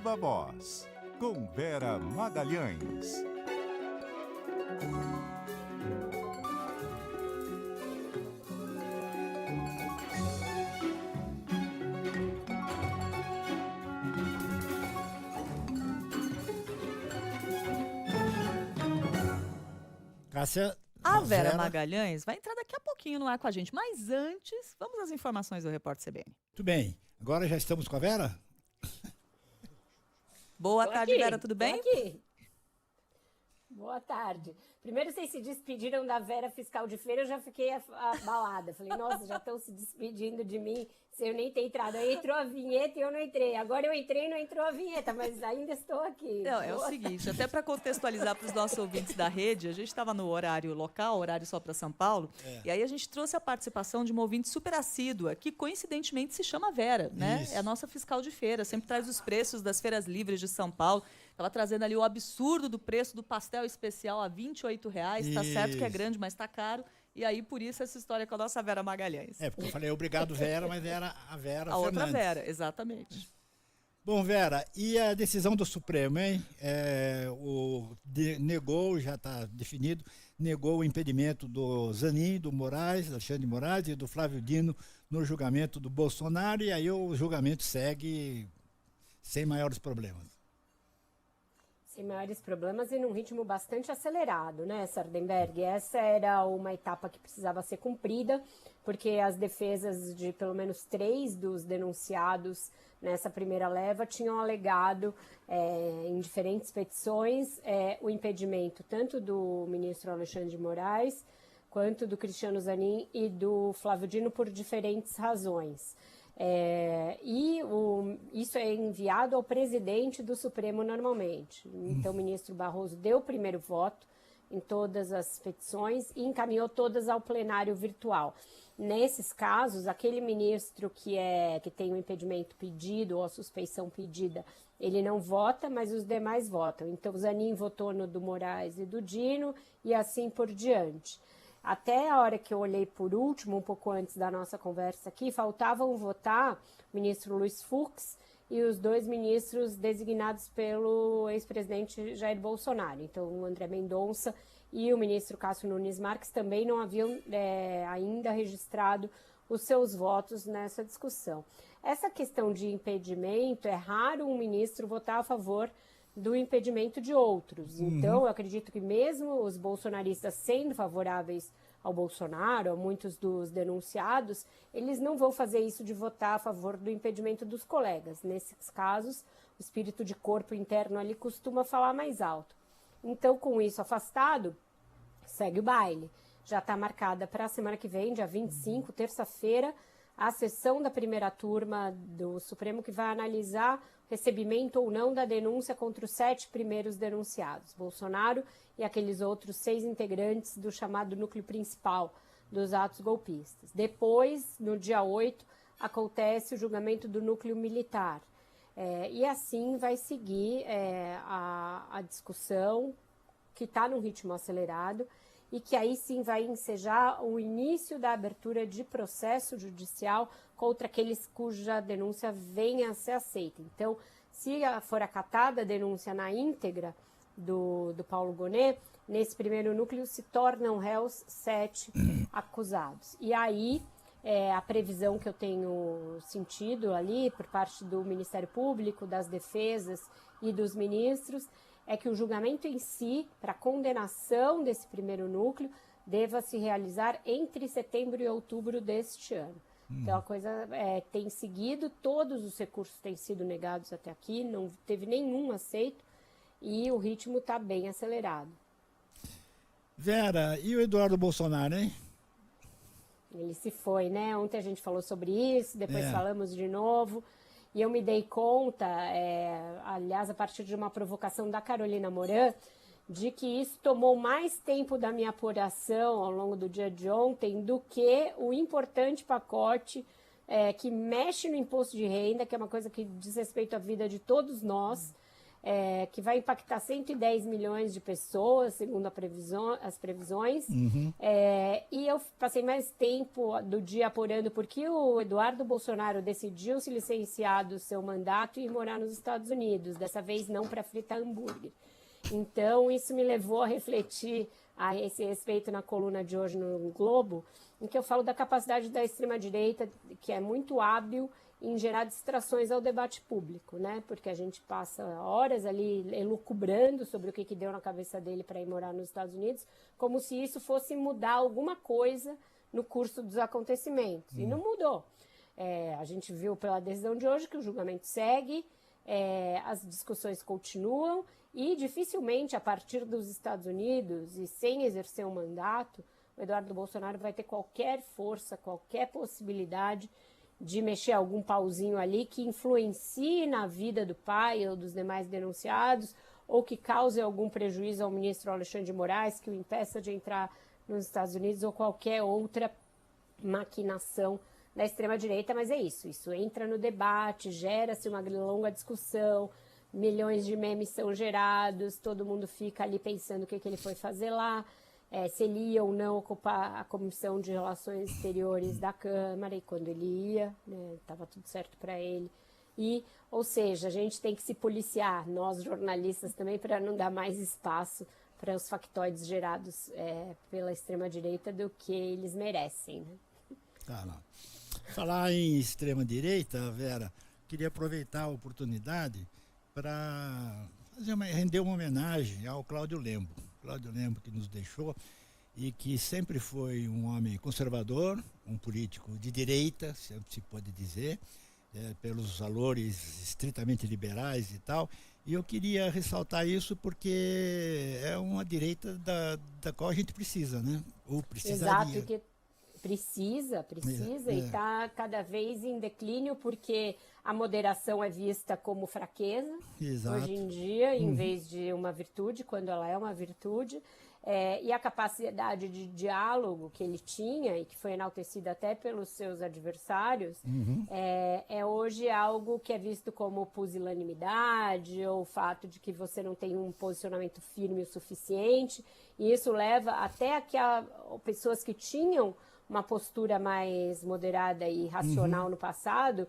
Viva Voz, com Vera Magalhães. Cássia, a Vera Magalhães vai entrar daqui a pouquinho no ar com a gente. Mas antes, vamos às informações do Repórter CBN. Muito bem. Agora já estamos com a Vera? Boa tarde, aqui, Vera, tudo bem? Aqui. Boa tarde. Primeiro vocês se despediram da Vera Fiscal de Feira, eu já fiquei abalada. Falei, nossa, já estão se despedindo de mim sem eu nem ter entrado. Aí entrou a vinheta e eu não entrei. Agora eu entrei e não entrou a vinheta, mas ainda estou aqui. Não, é o seguinte, até para contextualizar para os nossos ouvintes da rede, a gente estava no horário local, horário só para São Paulo, e aí a gente trouxe a participação de uma ouvinte super assídua, que coincidentemente se chama Vera, né? Isso. É a nossa fiscal de feira, sempre traz os preços das feiras livres de São Paulo. Ela trazendo ali o absurdo do preço do pastel especial a R$28. Tá certo que é grande, mas tá caro. E aí, por isso, essa história com a nossa Vera Magalhães. É, porque eu falei obrigado, Vera, mas era a Vera a Fernandes. outra Vera, exatamente. Bom, Vera, e a decisão do Supremo, hein? Negou, já está definido, negou o impedimento do Zanin, do Moraes, Alexandre de Moraes e do Flávio Dino no julgamento do Bolsonaro, e aí o julgamento segue sem maiores problemas. Sem maiores problemas e num ritmo bastante acelerado, né, Sardenberg? Essa era uma etapa que precisava ser cumprida, porque as defesas de pelo menos 3 dos denunciados nessa primeira leva tinham alegado em diferentes petições o impedimento tanto do ministro Alexandre de Moraes quanto do Cristiano Zanin e do Flávio Dino por diferentes razões. Isso é enviado ao presidente do Supremo normalmente. Então, o ministro Barroso deu o primeiro voto em todas as petições e encaminhou todas ao plenário virtual. Nesses casos, aquele ministro que tem o impedimento pedido ou a suspeição pedida, ele não vota, mas os demais votam. Então, o Zanin votou no do Moraes e do Dino e assim por diante. Até a hora que eu olhei por último, um pouco antes da nossa conversa aqui, faltavam votar o ministro Luiz Fux e os 2 ministros designados pelo ex-presidente Jair Bolsonaro. Então, o André Mendonça e o ministro Cássio Nunes Marques também não haviam ainda registrado os seus votos nessa discussão. Essa questão de impedimento, é raro um ministro votar a favor do impedimento de outros. Então, eu acredito que mesmo os bolsonaristas sendo favoráveis ao Bolsonaro, a muitos dos denunciados, eles não vão fazer isso de votar a favor do impedimento dos colegas. Nesses casos, o espírito de corpo interno ali costuma falar mais alto. Então, com isso afastado, segue o baile. Já está marcada para a semana que vem, dia 25, terça-feira, a sessão da primeira turma do Supremo que vai analisar o recebimento ou não da denúncia contra os 7 primeiros denunciados, Bolsonaro e aqueles outros 6 integrantes do chamado núcleo principal dos atos golpistas. Depois, no dia 8, acontece o julgamento do núcleo militar. E assim vai seguir a discussão, que está num ritmo acelerado, e que aí sim vai ensejar o início da abertura de processo judicial contra aqueles cuja denúncia venha a ser aceita. Então, se for acatada a denúncia na íntegra do Paulo Gonet, nesse primeiro núcleo se tornam réus 7 acusados. E aí, a previsão que eu tenho sentido ali por parte do Ministério Público, das defesas e dos ministros, é que o julgamento em si, para condenação desse primeiro núcleo, deva se realizar entre setembro e outubro deste ano. Então a coisa tem seguido, todos os recursos têm sido negados até aqui, não teve nenhum aceito e o ritmo está bem acelerado. Vera, e o Eduardo Bolsonaro, hein? Ele se foi, né? Ontem a gente falou sobre isso, depois falamos de novo. E eu me dei conta, aliás, a partir de uma provocação da Carolina Moran, de que isso tomou mais tempo da minha apuração ao longo do dia de ontem do que o importante pacote que mexe no imposto de renda, que é uma coisa que diz respeito à vida de todos nós, que vai impactar 110 milhões de pessoas, segundo as previsões. E eu passei mais tempo do dia apurando porque o Eduardo Bolsonaro decidiu se licenciar do seu mandato e ir morar nos Estados Unidos, dessa vez não para fritar hambúrguer. Então, isso me levou a refletir a esse respeito na coluna de hoje no Globo, em que eu falo da capacidade da extrema-direita, que é muito hábil em gerar distrações ao debate público, né? Porque a gente passa horas ali elucubrando sobre o que deu na cabeça dele para ir morar nos Estados Unidos, como se isso fosse mudar alguma coisa no curso dos acontecimentos. E não mudou. A gente viu pela decisão de hoje que o julgamento segue, as discussões continuam e dificilmente, a partir dos Estados Unidos e sem exercer um mandato, o Eduardo Bolsonaro vai ter qualquer força, qualquer possibilidade de mexer algum pauzinho ali que influencie na vida do pai ou dos demais denunciados, ou que cause algum prejuízo ao ministro Alexandre de Moraes, que o impeça de entrar nos Estados Unidos, ou qualquer outra maquinação da extrema-direita. Mas é isso entra no debate, gera-se uma longa discussão, milhões de memes são gerados, todo mundo fica ali pensando o que ele foi fazer lá, se ele ia ou não ocupar a Comissão de Relações Exteriores da Câmara, e quando ele ia, estava tudo certo para ele. Ou seja, a gente tem que se policiar, nós jornalistas também, para não dar mais espaço para os factoides gerados pela extrema-direita do que eles merecem. Né? Tá lá. Falar em extrema-direita, Vera, queria aproveitar a oportunidade para render uma homenagem ao Cláudio Lembo. Cláudio Lembo, que nos deixou e que sempre foi um homem conservador, um político de direita, sempre se pode dizer, pelos valores estritamente liberais e tal. E eu queria ressaltar isso porque é uma direita da qual a gente precisa, né? Ou precisaria. Exato, que precisa e está cada vez em declínio porque a moderação é vista como fraqueza. Exato. Hoje em dia, em vez de uma virtude, quando ela é uma virtude. E a capacidade de diálogo que ele tinha e que foi enaltecida até pelos seus adversários, é hoje algo que é visto como pusilanimidade ou o fato de que você não tem um posicionamento firme o suficiente, e isso leva até a que pessoas que tinham uma postura mais moderada e racional no passado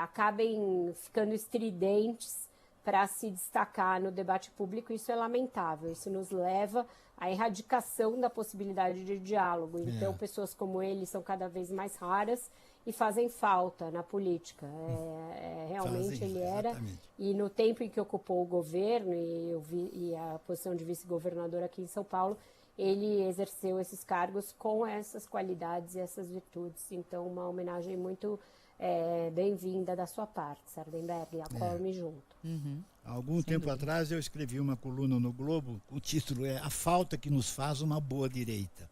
acabem ficando estridentes para se destacar no debate público. Isso é lamentável, isso nos leva à erradicação da possibilidade de diálogo. Então, pessoas como ele são cada vez mais raras e fazem falta na política. Realmente ele era, exatamente. E no tempo em que ocupou o governo e a posição de vice-governador aqui em São Paulo, ele exerceu esses cargos com essas qualidades e essas virtudes. Então, uma homenagem muito bem-vinda da sua parte, Sardenberg, a qual eu me junto. Há algum tempo atrás eu escrevi uma coluna no Globo, o título é A Falta que nos faz uma boa direita.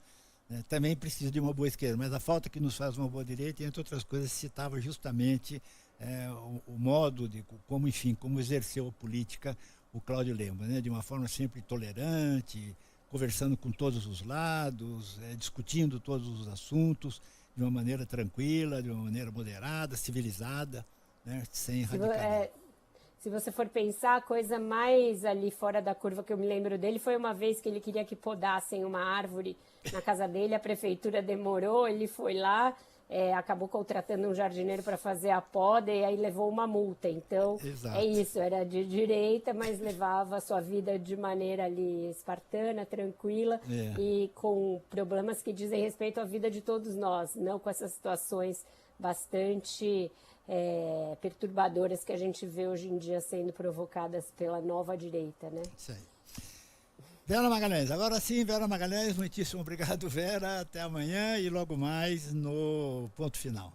Também precisa de uma boa esquerda, mas a falta que nos faz uma boa direita, entre outras coisas, citava justamente o modo de como exerceu a política o Cláudio Lembo, né? De uma forma sempre tolerante, conversando com todos os lados, discutindo todos os assuntos, de uma maneira tranquila, de uma maneira moderada, civilizada, né? Sem radicalismo. Se você for pensar, a coisa mais ali fora da curva que eu me lembro dele foi uma vez que ele queria que podassem uma árvore na casa dele, a prefeitura demorou, ele foi lá, acabou contratando um jardineiro para fazer a poda e aí levou uma multa. Então, exato. É isso, era de direita, mas levava a sua vida de maneira ali espartana, tranquila e com problemas que dizem respeito à vida de todos nós, não com essas situações bastante perturbadoras que a gente vê hoje em dia sendo provocadas pela nova direita, né? Isso aí. Vera Magalhães, agora sim, Vera Magalhães, muitíssimo obrigado, Vera, até amanhã e logo mais no Ponto Final.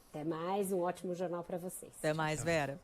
Até mais, um ótimo jornal para vocês. Até mais, Vera.